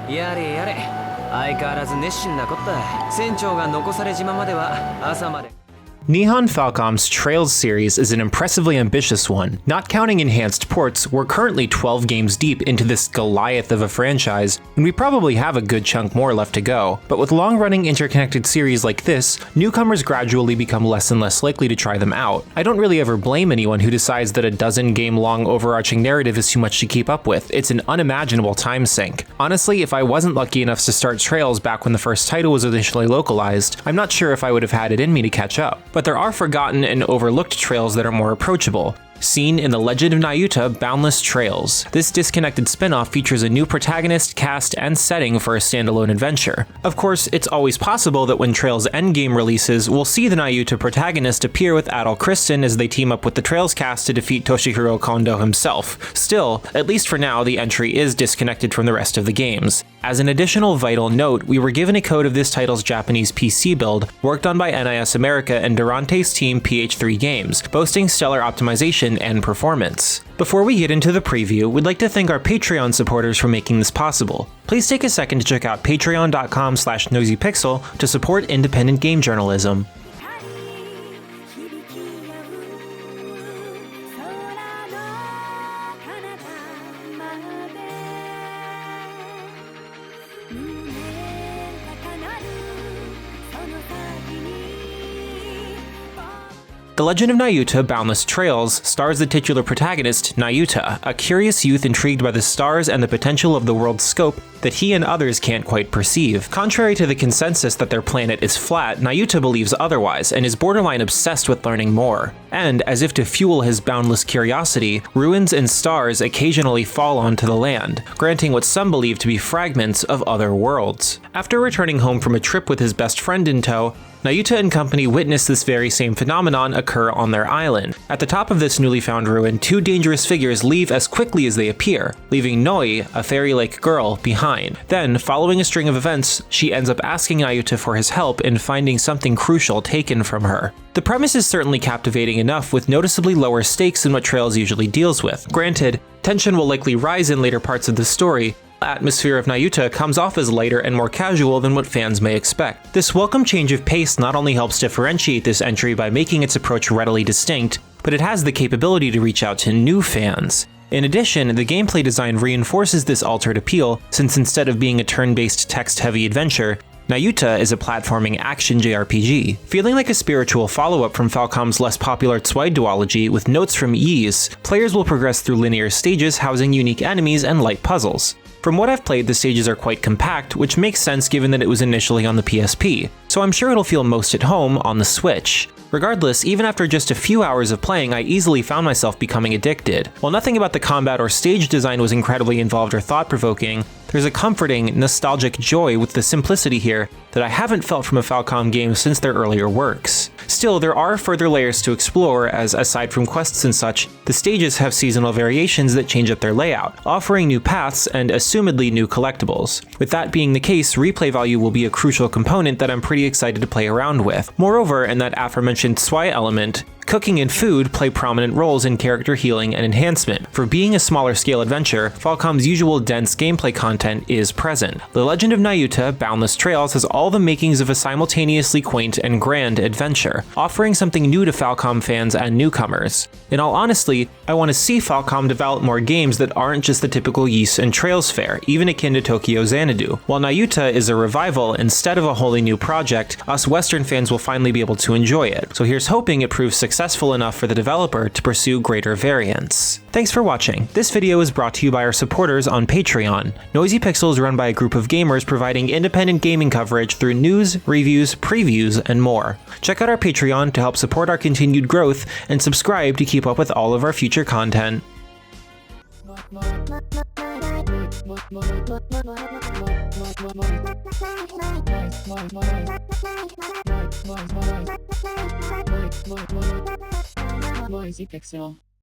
やれやれ。相変わらず熱心なこった。船長が残され島までは朝まで。Nihon Falcom's Trails series is an impressively ambitious one. Not counting enhanced ports, we're currently 12 games deep into this Goliath of a franchise, and we probably have a good chunk more left to go. But with long-running interconnected series like this, newcomers gradually become less and less likely to try them out. I don't really ever blame anyone who decides that a dozen-game-long overarching narrative is too much to keep up with. It's an unimaginable time sink. Honestly, if I wasn't lucky enough to start Trails back when the first title was initially localized, I'm not sure if I would have had it in me to catch up. But there are forgotten and overlooked trails that are more approachable. Seen in The Legend of Nayuta Boundless Trails. This disconnected spin-off features a new protagonist, cast, and setting for a standalone adventure. Of course, it's always possible that when Trails endgame releases, we'll see the Nayuta protagonist appear with Adol Kristen as they team up with the Trails cast to defeat Toshihiro Kondo himself. Still, at least for now, the entry is disconnected from the rest of the games. As an additional vital note, we were given a code of this title's Japanese PC build, worked on by NIS America and Durante's team PH3 Games, boasting stellar optimization and performance. Before we get into the preview, we'd like to thank our Patreon supporters for making this possible. Please take a second to check out patreon.com/noisypixel to support independent game journalism. The Legend of Nayuta Boundless Trails stars the titular protagonist, Nayuta, a curious youth intrigued by the stars and the potential of the world's scope that he and others can't quite perceive. Contrary to the consensus that their planet is flat, Nayuta believes otherwise and is borderline obsessed with learning more. And, as if to fuel his boundless curiosity, ruins and stars occasionally fall onto the land, granting what some believe to be fragments of other worlds. After returning home from a trip with his best friend in tow, Nayuta and company witness this very same phenomenon occur on their island. At the top of this newly found ruin, two dangerous figures leave as quickly as they appear, leaving Noi, a fairy-like girl, behind. Then, following a string of events, she ends up asking Nayuta for his help in finding something crucial taken from her. The premise is certainly captivating enough, with noticeably lower stakes than what Trails usually deals with. Granted, tension will likely rise in later parts of the story. The atmosphere of Nayuta comes off as lighter and more casual than what fans may expect. This welcome change of pace not only helps differentiate this entry by making its approach readily distinct, but it has the capability to reach out to new fans. In addition, the gameplay design reinforces this altered appeal, since instead of being a turn-based text-heavy adventure, Nayuta is a platforming action JRPG. Feeling like a spiritual follow-up from Falcom's less popular Zwei duology with notes from Ys, players will progress through linear stages housing unique enemies and light puzzles. From what I've played, the stages are quite compact, which makes sense given that it was initially on the PSP, so I'm sure it'll feel most at home on the Switch. Regardless, even after just a few hours of playing, I easily found myself becoming addicted. While nothing about the combat or stage design was incredibly involved or thought-provoking, there's a comforting, nostalgic joy with the simplicity here that I haven't felt from a Falcom game since their earlier works. Still, there are further layers to explore, as aside from quests and such, the stages have seasonal variations that change up their layout, offering new paths and assumedly new collectibles. With that being the case, replay value will be a crucial component that I'm pretty excited to play around with. Moreover, in that aforementioned Zwei element, cooking and food play prominent roles in character healing and enhancement. For being a smaller scale adventure, Falcom's usual dense gameplay content is present. The Legend of Nayuta Boundless Trails has all the makings of a simultaneously quaint and grand adventure, offering something new to Falcom fans and newcomers. In all honesty, I want to see Falcom develop more games that aren't just the typical Ys and Trails fare, even akin to Tokyo Xanadu. While Nayuta is a revival instead of a wholly new project, us Western fans will finally be able to enjoy it. So here's hoping it proves successful enough for the developer to pursue greater variants. Thanks for watching. This video is brought to you by our supporters on Patreon. Noisy Pixel is run by a group of gamers providing independent gaming coverage through news, reviews, previews, and more. Check out our Patreon to help support our continued growth, and subscribe to keep up with all of our future content. Noisy Pixel.